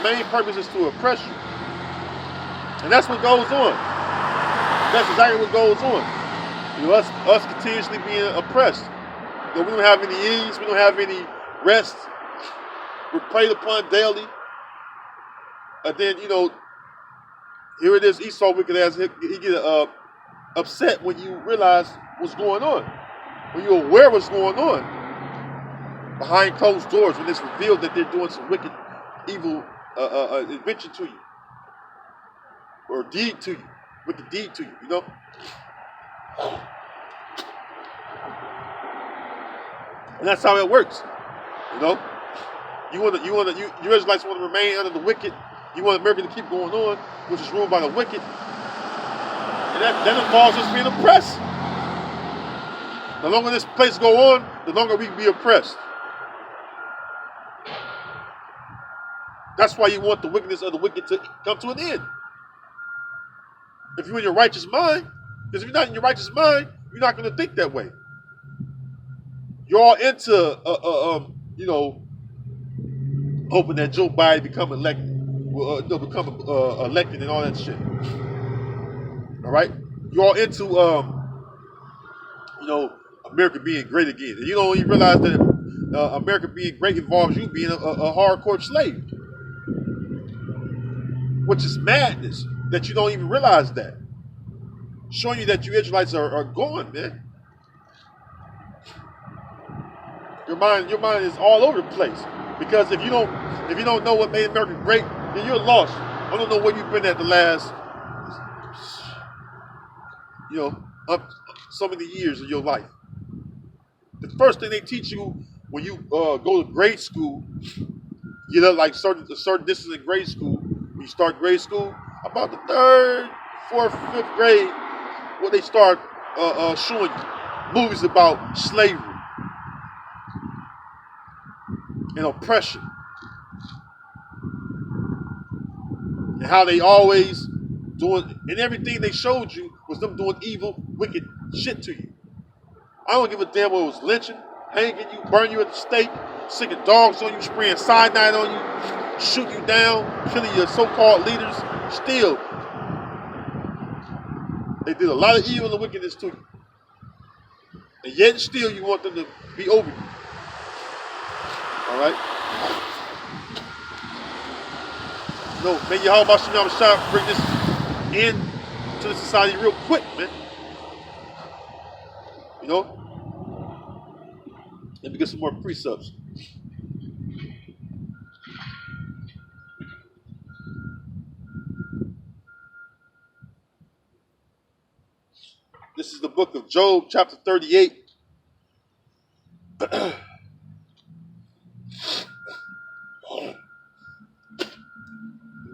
main purpose is to oppress you. And that's what goes on. That's exactly what goes on. Us continuously being oppressed. We don't have any ease. We don't have any rest. We're preyed upon daily. And then, here it is, Esau, wicked ass, he get upset when you realize what's going on. When you're aware of what's going on. Behind closed doors, when it's revealed that they're doing some wicked, evil invention to you. Or deed to you. Wicked deed to you, And that's how it works. You Israelites want to remain under the wicked. You want America to keep going on, which is ruled by the wicked. And that involves us being oppressed. The longer this place go on, the longer we can be oppressed. That's why you want the wickedness of the wicked to come to an end. If you're in your righteous mind, because if you're not in your righteous mind, you're not going to think that way. You're all into, hoping that Joe Biden become elected, elected and all that shit. All right, you're all into, America being great again, and you don't even realize that America being great involves you being a hardcore slave, which is madness. That you don't even realize that, showing you that you Israelites are gone, man. Your mind is all over the place. Because if you don't know what made America great, then you're lost. I don't know where you've been at the last, so many years of your life. The first thing they teach you when you go to grade school, you know, like a certain distance in grade school. When you start grade school, about the third, fourth, fifth grade, when they start showing you movies about slavery and oppression, and how they always doing, and everything they showed you was them doing evil, wicked shit to you. I don't give a damn what it was: lynching, hanging you, burning you at the stake, sicking dogs on you, spraying cyanide on you, shooting you down, killing your so-called leaders. Still, they did a lot of evil and wickedness to you. And yet still you want them to be over you. Alright? No, man, Yahweh Shem Shah bring this in to the society real quick, man. You know? Let me get some more precepts. This is the book of Job, chapter 38. Let me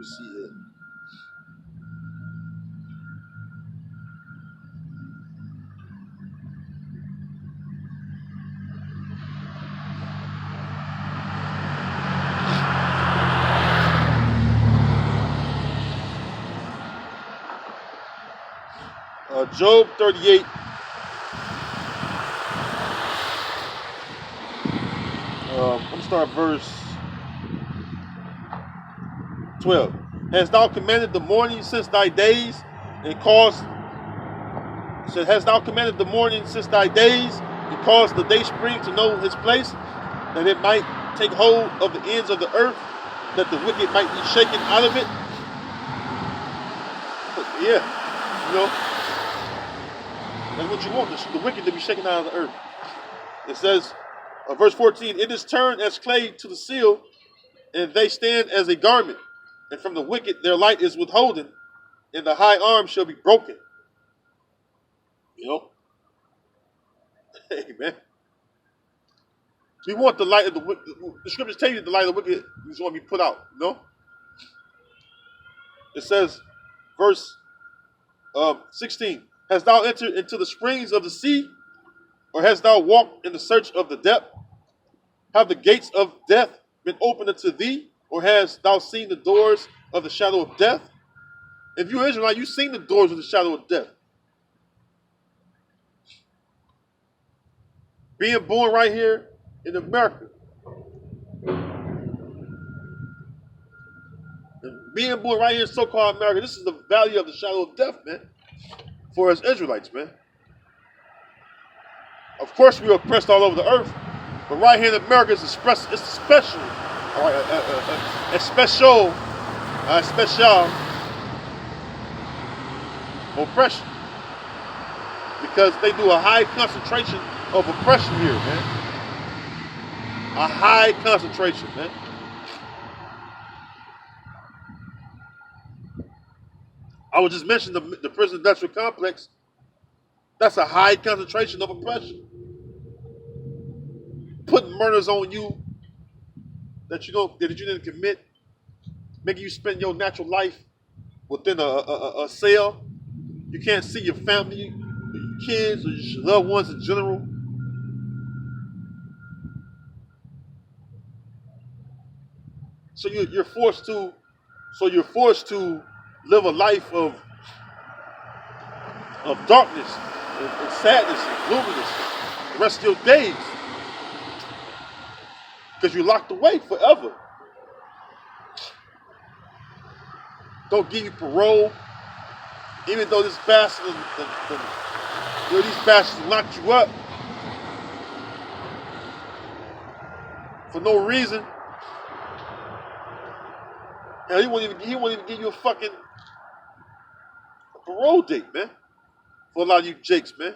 see here. Job 38. I'm going to start verse 12. Hast thou commanded the morning since thy days, and caused, hast thou commanded the morning since thy days, and caused the day spring to know his place, that it might take hold of the ends of the earth, that the wicked might be shaken out of it? But yeah, you know, that's what you want, the wicked to be shaken out of the earth. It says, verse 14, it is turned as clay to the seal, and they stand as a garment. And from the wicked their light is withholden, and the high arm shall be broken. You know? Amen. We want the light of the wicked. The scriptures tell you the light of the wicked is going to be put out. You know? It says, verse 16, hast thou entered into the springs of the sea, or hast thou walked in the search of the depth? Have the gates of death been opened unto thee, or hast thou seen the doors of the shadow of death? If you're Israelite, you've seen the doors of the shadow of death. Being born right here in America. Being born right here in so-called America, this is the value of the shadow of death, man, for us Israelites, man. Of course, we are oppressed all over the earth, but right here in America, it's a special, all right, a special oppression, because they do a high concentration of oppression here, man. A high concentration, man. I was just mentioning the prison industrial complex. That's a high concentration of oppression. Putting murders on you that you didn't commit, making you spend your natural life within a cell. You can't see your family, your kids, or your loved ones in general. So you're forced to live a life of darkness and sadness and gloominess the rest of your days, because you're locked away forever. Don't give you parole, even though this bastard, these bastards locked you up for no reason. Hell, he won't even give you a fucking parole date, man. For a lot of you jakes, man.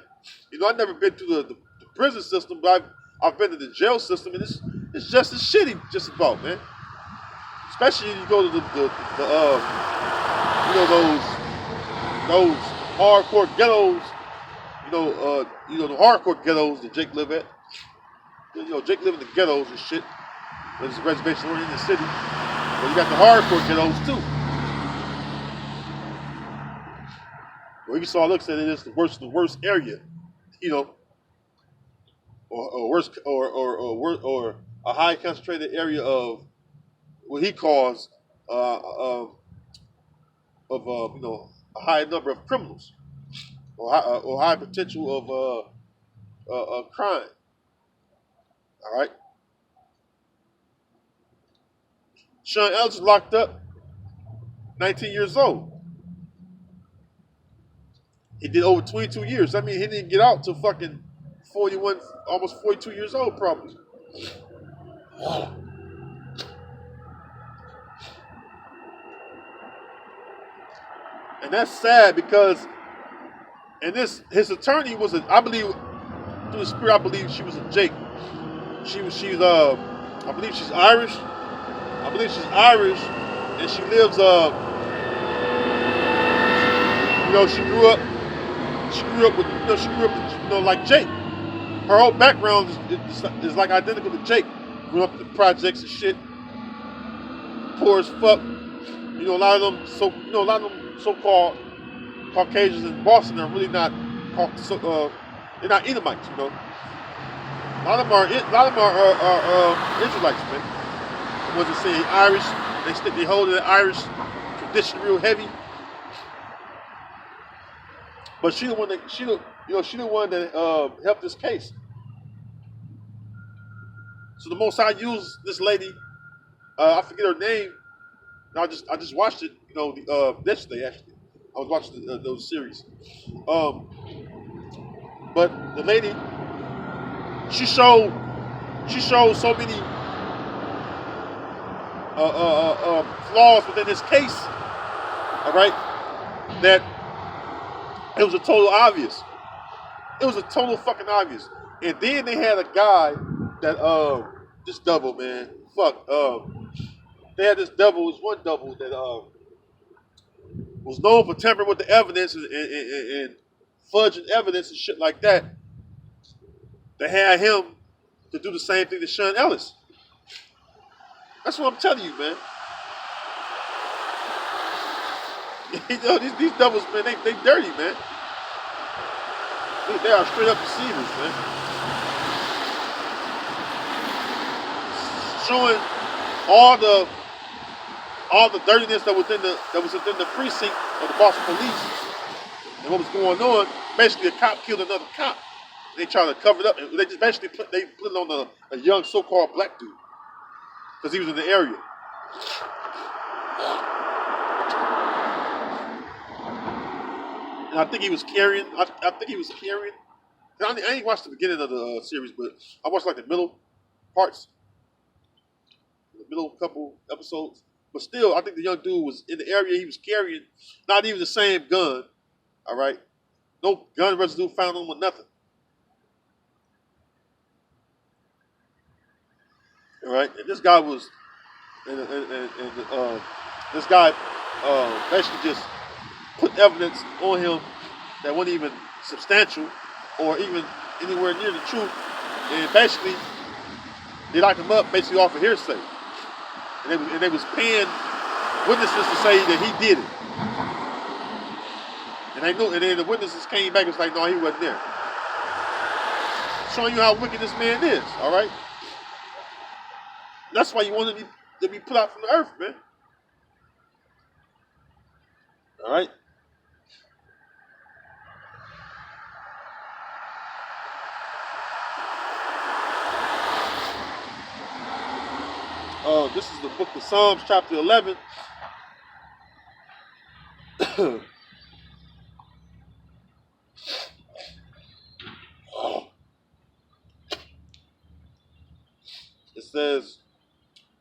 You know, I've never been through the prison system, but I've been to the jail system, and it's just as shitty, just about, man. Especially if you go to the those hardcore ghettos, the hardcore ghettos that Jake live at. You know, Jake live in the ghettos and shit. There's a reservation in the city. But you got the hardcore ghettos too. Well, Esau looks at it as the worst area, you know, or a high concentrated area of what he calls a high number of criminals or high potential of crime. All right. Sean Ellis is locked up, 19 years old. He did over 22 years. I mean, he didn't get out till fucking 41, almost 42 years old, probably. And that's sad because, his attorney was I believe, through the spirit, I believe she was a Jake. I believe she's Irish. And she lives, she grew up with, like Jake. Her whole background is like identical to Jake. Grew up in the projects and shit. Poor as fuck. A lot of them so-called Caucasians in Boston are really not, they're not Edomites, A lot of them are Israelites, man. The ones that say Irish, they hold the Irish tradition real heavy. But she the one that helped this case. So the Most High used this lady. I forget her name. I just watched it. Yesterday actually. I was watching those series. But the lady, she showed so many flaws within this case. All right, that it was a total obvious. It was a total fucking obvious. And then they had a guy that this double, man. Fuck. They had this one double that was known for tampering with the evidence and fudging evidence and shit like that. They had him to do the same thing to Sean Ellis. That's what I'm telling you, man. These doubles, man, they dirty, man. They are straight up deceivers, man. Showing all the dirtiness that was within the precinct of the Boston police and what was going on. Basically, a cop killed another cop. They try to cover it up. They just basically put it on a young so-called black dude because he was in the area. And I think he was carrying. I think he was carrying. I ain't watched the beginning of the series, but I watched like the middle parts, the middle couple episodes. But still, I think the young dude was in the area. He was carrying not even the same gun. All right, no gun residue found on him or nothing. All right, and this guy was, and this guy basically just put evidence on him that wasn't even substantial or even anywhere near the truth, and basically they locked him up basically off of hearsay, and they was paying witnesses to say that he did it, and they knew, and then the witnesses came back and was like, no, he wasn't there, showing you how wicked this man is. All right, that's why you want him to be put out from the earth, man. All right. This is the book of Psalms, chapter 11. It says,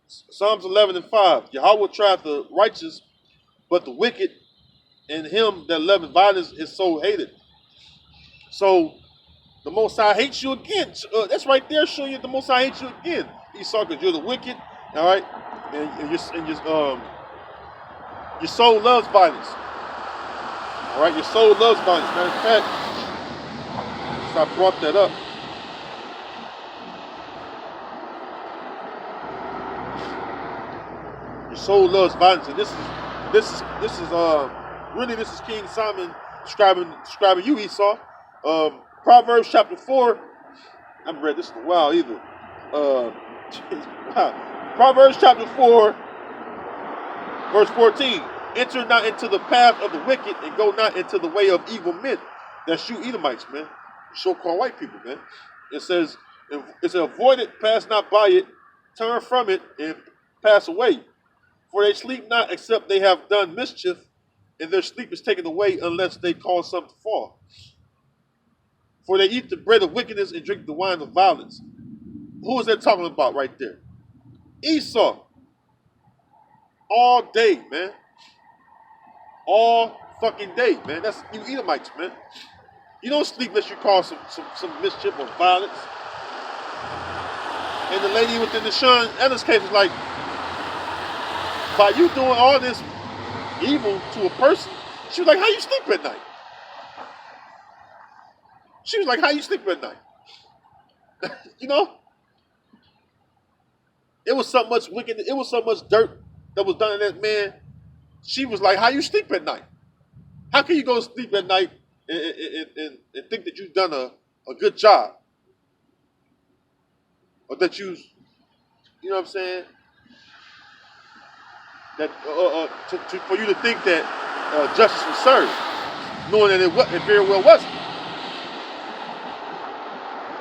Psalms 11 and 5. Yahweh tried the righteous, but the wicked and him that loveth violence is so hated. So the Most High hates you again. That's right there showing you the Most High hates you again. Esau, because you're the wicked, all right, and your soul loves violence. All right, your soul loves violence. Matter of fact, so I brought that up. Your soul loves violence, and this is King Solomon describing you, Esau. Proverbs chapter 4. I haven't read this in a while either. Proverbs chapter 4, verse 14. Enter not into the path of the wicked, and go not into the way of evil men. That's you Edomites, man. So-called white people, man. It says, avoid it, pass not by it, turn from it, and pass away. For they sleep not except they have done mischief, and their sleep is taken away unless they cause something to fall. For they eat the bread of wickedness and drink the wine of violence. Who is that talking about right there? Esau. All day, man. All fucking day, man. That's you Edomites, man. You don't sleep unless you cause some mischief or violence. And the lady within the Sean Ellis case was like, by you doing all this evil to a person, she was like, how you sleep at night? She was like, how you sleep at night? You know? It was so much wicked, it was so much dirt that was done in that man. She was like, how you sleep at night? How can you go to sleep at night and think that you've done a good job? Or that you know what I'm saying? That for you to think that justice was served, knowing that it very well wasn't.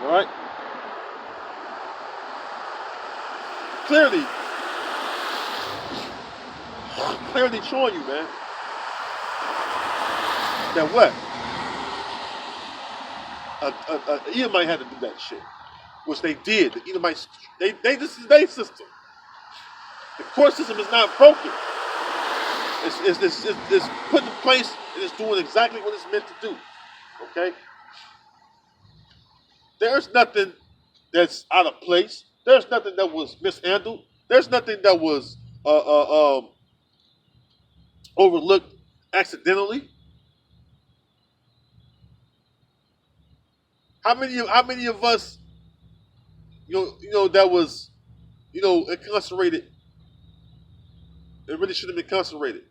All right. Clearly showing you, man, that what? Edomite had to do that shit, which they did. The Edomites, this is their system. The court system is not broken. It's put in place and it's doing exactly what it's meant to do. Okay? There's nothing that's out of place. There's nothing that was mishandled. There's nothing that was overlooked accidentally. How many of us, you know, that was, incarcerated? It really should have been incarcerated.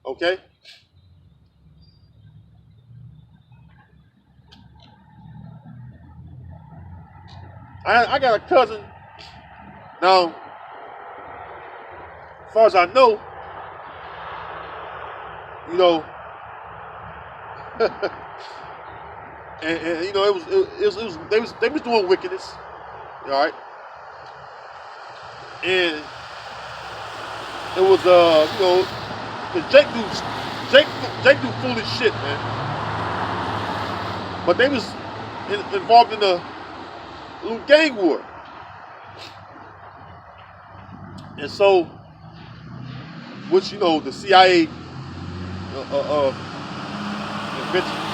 Okay? I got a cousin. Now, as far as I know, and they was doing wickedness, all right, and It was you know, 'cause Jake do foolish shit, man. But they was involved in a little gang war, and so, which you know, the CIA invented,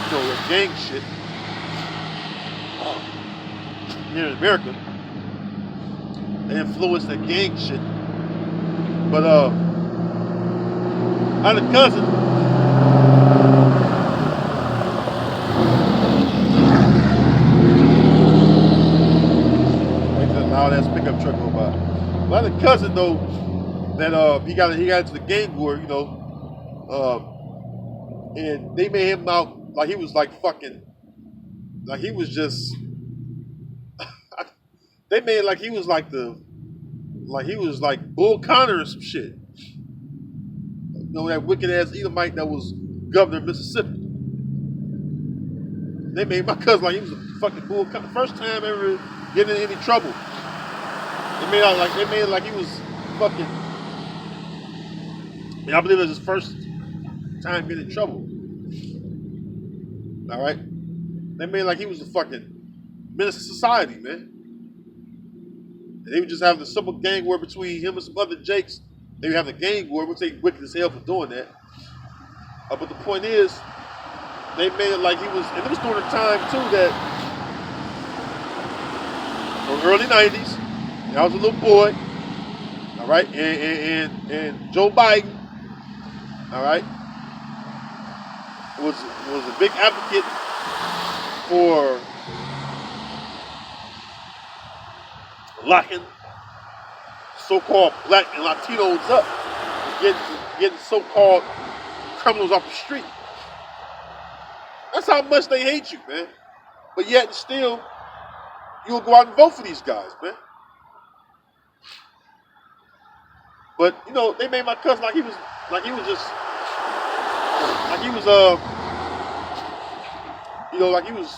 you know, the gang shit here in America. They influenced the gang shit. But I had a cousin. Makes a loud ass pickup truck go by. But I had a cousin though that he got into the gang war, you know, and they made him out like he was like fucking, like he was just. They made it like he was like Bull Connor or some shit. You know, that wicked ass Edomite that was governor of Mississippi. They made my cousin like he was a fucking Bull Connor. First time ever getting in any trouble. They made it like he was fucking. I mean, I believe it was his first time getting in trouble. All right, they made it like he was a fucking menace to society, man. And they would just have the simple gang war between him and some other Jakes. They would have the gang war, which they wicked as hell for doing that. But the point is, they made it like he was, and it was during a time too that, the early '90s, and I was a little boy, all right, and Joe Biden, all right, was a big advocate for locking so-called black and Latinos up, getting so-called criminals off the street. That's how much they hate you, man. But yet and still, you'll go out and vote for these guys, man. But you know, they made my cousin like he was you know, like he was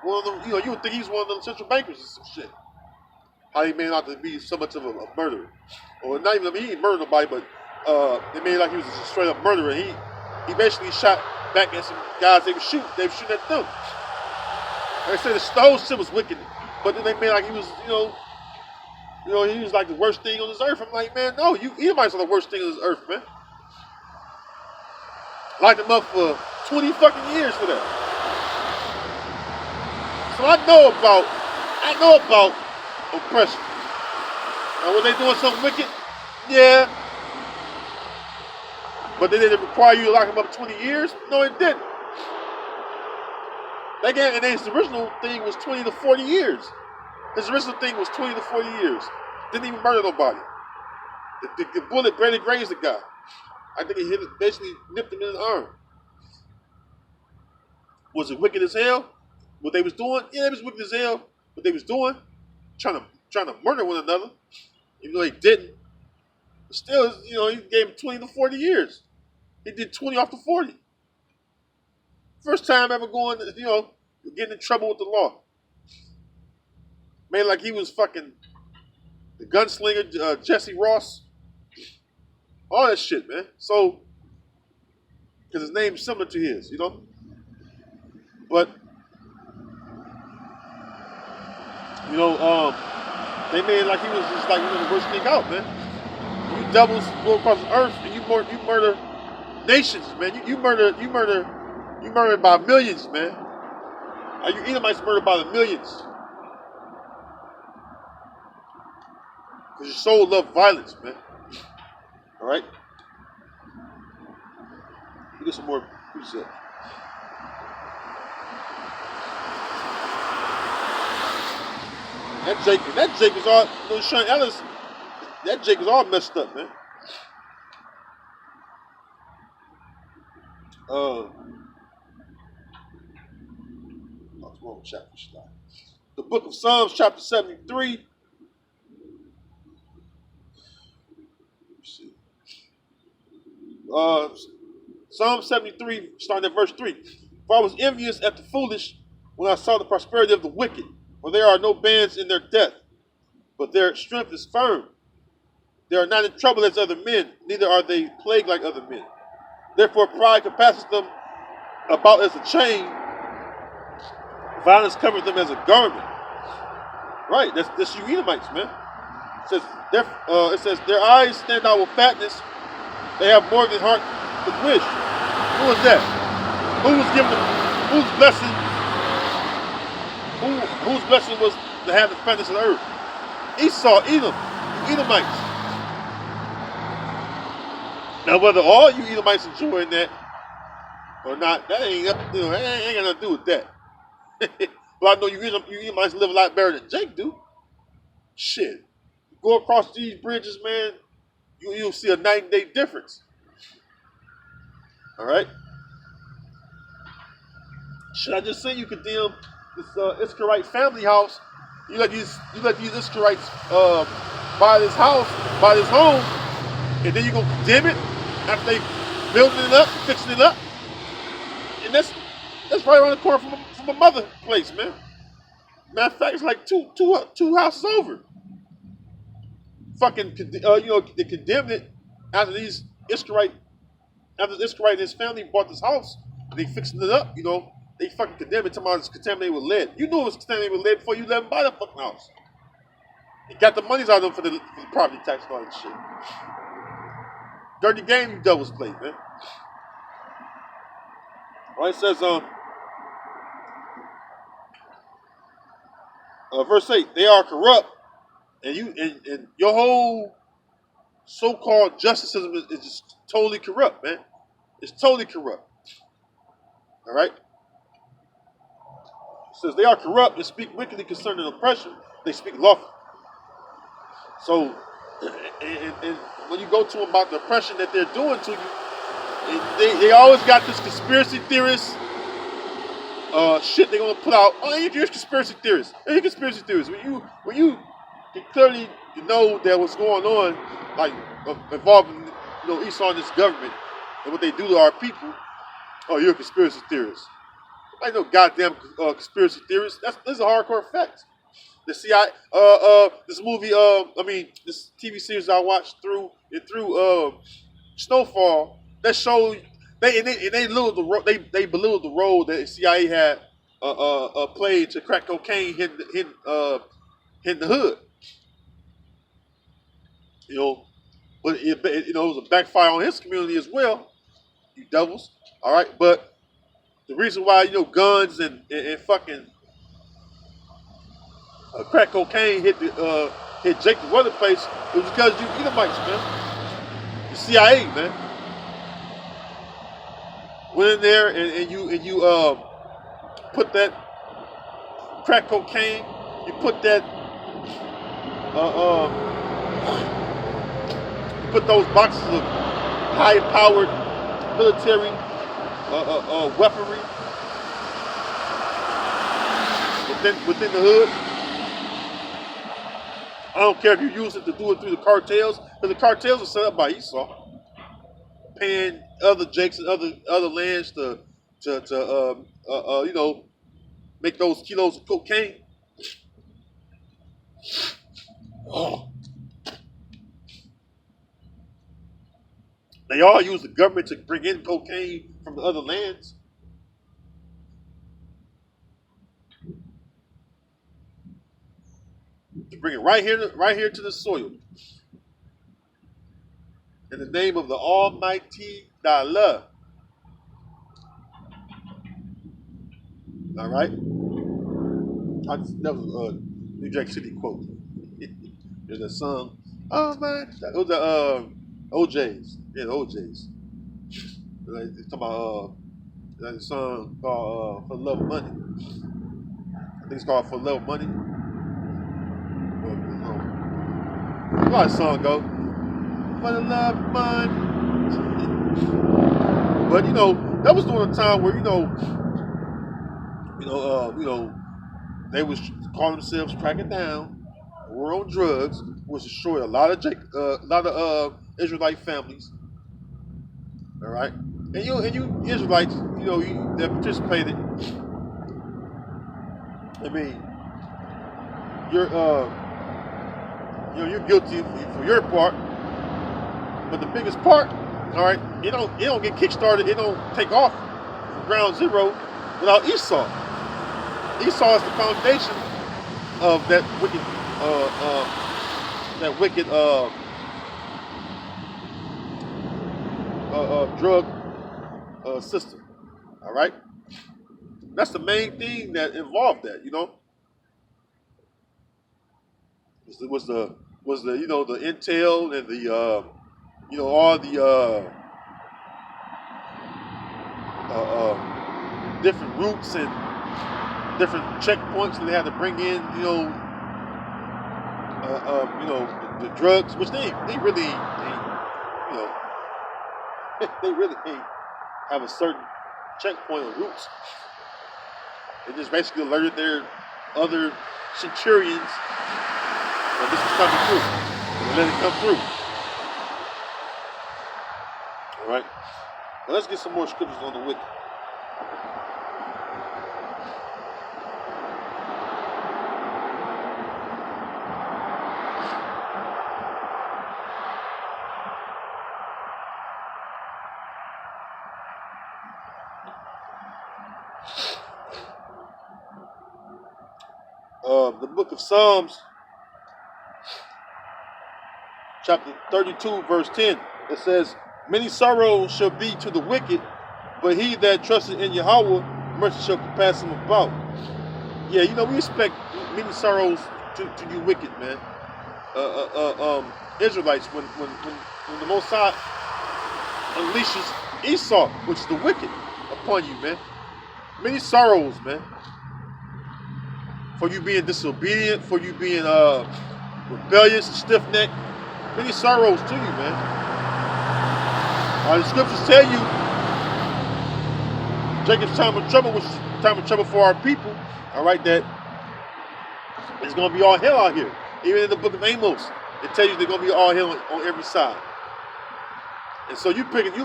one of them. You know, you would think he's one of them central bankers or some shit. How he made out to be so much of a murderer, or not even. I mean, he didn't murder nobody, but they made it like he was a straight up murderer. He basically shot back at some guys they were shooting. They were shooting at them. Like I said, the whole shit was wicked, but then they made like he was, you know, he was like the worst thing on this earth. I'm like, man, no, Edomites are the worst thing on this earth, man. Locked him up for 20 fucking years for that. So I know about oppression. Now, were they doing something wicked? Yeah. But did it require you to lock him up 20 years? No, it didn't. And his original thing was 20 to 40 years. His original thing was 20 to 40 years. Didn't even murder nobody. The bullet barely grazed the guy. I think it basically nipped him in his arm. Was it wicked as hell? What they was doing? Yeah, it was wicked as hell. What they was doing? Trying to murder one another. Even though they didn't. But still, you know, he gave him 20 to 40 years. He did 20 off the 40. First time ever going, you know, getting in trouble with the law. Made like he was fucking the gunslinger, Jesse Ross. All that shit, man. So, because his name's similar to his, you know? But, you know, they made it like he was just like, you know, the worst thing out, man. You devils go across the earth and you murder nations, man. You murder by millions, man. You Edomites murdered by the millions. Because your soul loved violence, man. All right? We get some more precepts. That Jake is all, you know, Sean Ellis, that Jake is all messed up, man. The book of Psalms, chapter 73. Psalm 73, starting at verse 3. For I was envious at the foolish when I saw the prosperity of the wicked, for there are no bands in their death, but their strength is firm. They are not in trouble as other men, neither are they plagued like other men. Therefore, pride compasses them about as a chain, violence covers them as a garment. Right, that's you Edomites, man. It says their eyes stand out with fatness. They have more than heart could wish. Who was that? Who was given them? Whose blessing? Whose blessing was to have the fatness of the earth? Esau, Edom, Edomites. Now, whether all you Edomites enjoying that or not, that ain't that ain't got nothing to do with that. But I know you Edomites live a lot better than Jake do. Shit, go across these bridges, man. You'll see a night and day difference. All right. Should I just say you condemn this Iscarite family house? You let these Iscarites buy this house, buy this home, and then you gonna condemn it after they building it up, fixing it up, and that's right around the corner from a mother place, man. Matter of fact, it's like two houses over. Fucking, they condemned it after the Iscarite and his family bought this house. They fixing it up, They fucking condemned it, talking about it's contaminated with lead. You knew it was contaminated with lead before you let them buy the fucking house. You got the monies out of them for the property tax and all that shit. Dirty game you devils play, man. All right, it says, verse 8, they are corrupt, and your whole so-called justice system is just totally corrupt, man. It's totally corrupt. All right? It says they are corrupt and speak wickedly concerning oppression. They speak lawful. So, and when you go to them about the oppression that they're doing to you, they always got this conspiracy theorist shit they're gonna put out. Oh, you're conspiracy theorists. You're conspiracy theorists. When you clearly know that what's going on, like involving Esau and this government and what they do to our people. Oh, you're a conspiracy theorist. I know goddamn conspiracy theorists. This is a hardcore fact. The CIA, this movie, this TV series I watched through Snowfall. That showed they belittled the role that the CIA had played to crack cocaine hitting the hood. But it was a backfire on his community as well. You devils. All right, but the reason why guns and fucking crack cocaine hit Jake the other place, it was because you Edomites, man. The CIA, man, went in there and you put that crack cocaine, you put that you put those boxes of high-powered military weaponry within the hood. I don't care if you use it to do it through the cartels, because the cartels are set up by Esau, paying other Jakes and other lands to make those kilos of cocaine. Oh. They all use the government to bring in cocaine from the other lands. To bring it right here to the soil. In the name of the Almighty thy love. All right? That was a New Jack City quote. There's a song. Oh my, it was the OJs. Yeah, the OJs. They're talking about that song called For the Love of Money. I think it's called For the Love of Money. How that song go? For the love of money. But that was during a time where they was calling themselves cracking down, war on drugs, was destroyed a lot of Israelite families. All right, and you Israelites, that participated. I mean, you're guilty for your part. But the biggest part, all right, it don't get kickstarted. It don't take off from ground zero without Esau. Esau is the foundation of that wicked drug system. All right, that's the main thing that involved that. Was the the intel and the all the different routes and different checkpoints that they had to bring in the drugs, which they really ain't, you know they really ain't have a certain checkpoint or routes. They just basically alerted their other centurions that this was coming through. They let it come through. All right. Now let's get some more scriptures on the wicked. The book of Psalms, chapter 32, verse 10, it says, "Many sorrows shall be to the wicked, but he that trusteth in Yahweh, mercy shall compass him about." Yeah, we expect many sorrows to you wicked, man. Israelites, when the Most High unleashes Esau, which is the wicked, upon you, man. Many sorrows, man. For you being disobedient, for you being rebellious, stiff-necked. Many sorrows to you, man. The scriptures tell you Jacob's time of trouble, which is time of trouble for our people, all right, that it's going to be all hell out here. Even in the book of Amos, it tells you they're going to be all hell on every side. And so you basically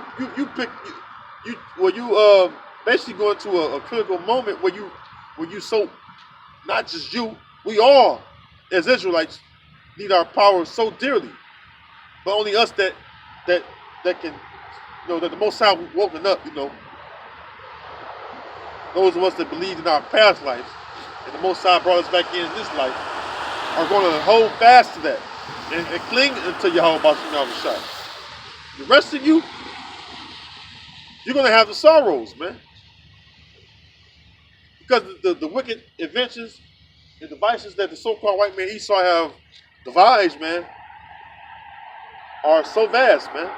go into a critical moment where you so, not just you, we all, as Israelites, need our power so dearly. But only us that can, that the Most High woken up, those of us that believed in our past lives, and the Most High brought us back in this life, are going to hold fast to that and cling unto Yahweh B'Shem Shai. The rest of you, you're going to have the sorrows, man. Because the wicked inventions and devices that the so-called white man Esau have devised, man, are so vast, man.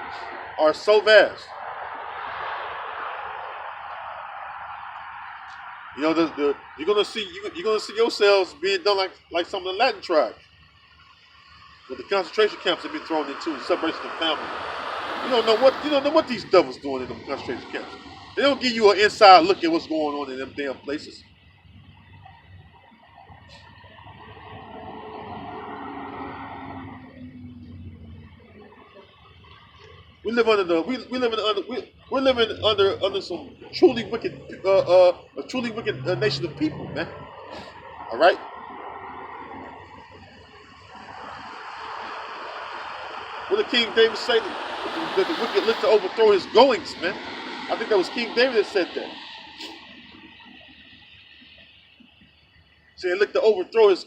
Are so vast. You're gonna see yourselves being done like some of the Latin tribes, with the concentration camps have been thrown into, the separation of family. You don't know what these devils doing in them concentration camps. They don't give you an inside look at what's going on in them damn places. We're living under some truly wicked a truly wicked nation of people, man. All right. What did King David say? That the wicked look to overthrow his goings, man. I think that was King David that said that. So he looked to overthrow his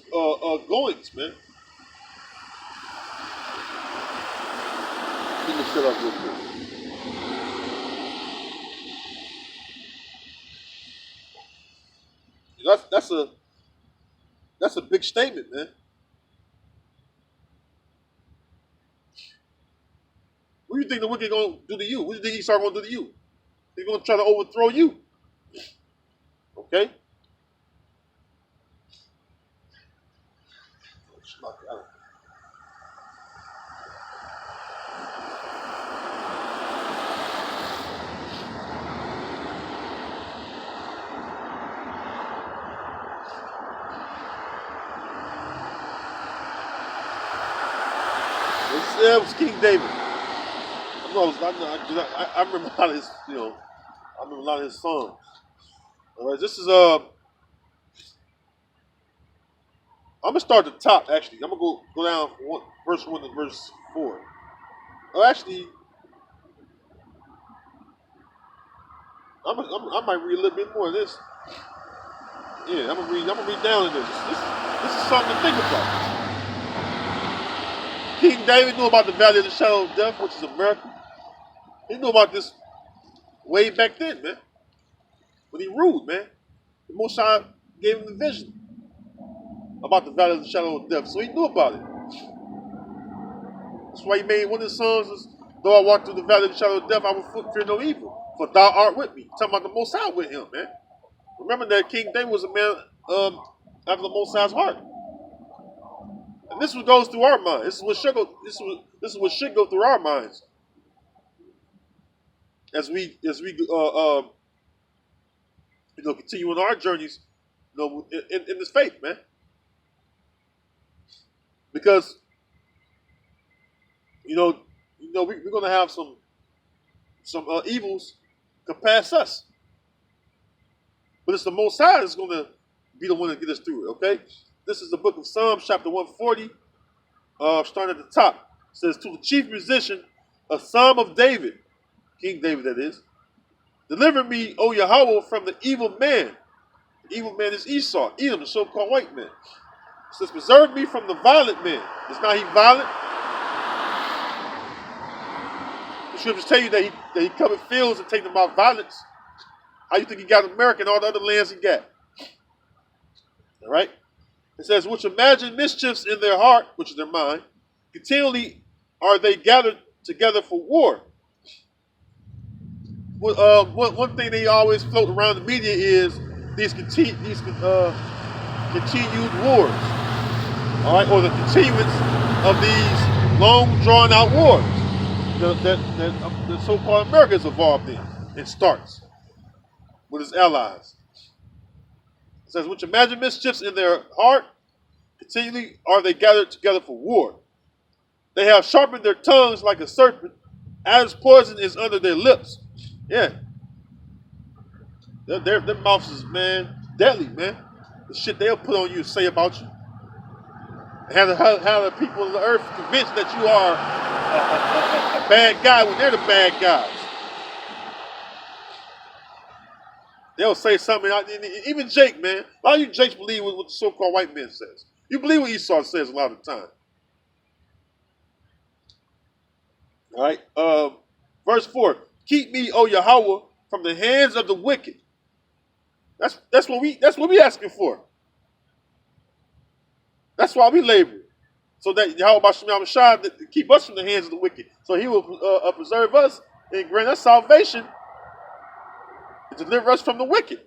goings, man. Let me shut up real quick. That's a big statement, man. What do you think the wicked gonna do to you? What do you think Esau gonna do to you? He's gonna try to overthrow you. Okay? It was King David. I remember a lot of his, I remember a lot of his songs. All right, this is I'm gonna start at the top. Actually, I'm gonna go down from verse 1 to verse 4. actually, I might read a little bit more of this. Yeah, I'm gonna read down in this. This is something to think about. King David knew about the valley of the shadow of death, which is America. He knew about this way back then, man. When he ruled, man. The Most High gave him the vision about the valley of the shadow of death, so he knew about it. That's why he made one of his songs is, though I walk through the valley of the shadow of death, I will fear no evil, for thou art with me. Talking about the Most High with him, man. Remember that King David was a man after the Most High's heart. And this is what goes through our mind. This is what should go through our minds as we continue on our journeys, in this faith, man. Because we're gonna have some evils come past us, but it's the Most High that's gonna be the one to get us through it. Okay, this is the book of Psalms, chapter 140, starting at the top. It says, "To the chief musician, a psalm of David, King David, that is. Deliver me, O Yahweh, from the evil man." The evil man is Esau, Edom, the so-called white man. It says, "Preserve me from the violent man." Is not he violent? The scriptures tell you that he covered fields and take them out violence. How you think he got America and all the other lands he got? All right? It says, "Which imagine mischiefs in their heart," which is their mind, "continually are they gathered together for war." One thing they always float around the media is these continued wars, all right, or the continuance of these long drawn out wars that the so-called America is involved in. It starts with its allies. It says, "Which imagine mischiefs in their heart, continually are they gathered together for war. They have sharpened their tongues like a serpent, as poison is under their lips." Yeah. Their mouths is, man, deadly, man. The shit they'll put on you and say about you. Have the people on the earth convinced that you are a bad guy when they're the bad guys. They'll say something, even Jake, man. A lot of you Jakes believe what the so-called white man says. You believe what Esau says a lot of the time. All right. Verse 4. "Keep me, O Yahweh, from the hands of the wicked." That's what we asking for. That's why we labor. So that Yahweh B'Shem Yahushua to keep us from the hands of the wicked. So he will preserve us and grant us salvation and deliver us from the wicked.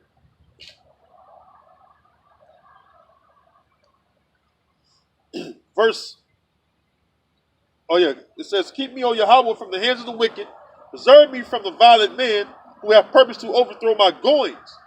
It says, "Keep me, O Yahweh, from the hands of the wicked. Preserve me from the violent men who have purpose to overthrow my goings."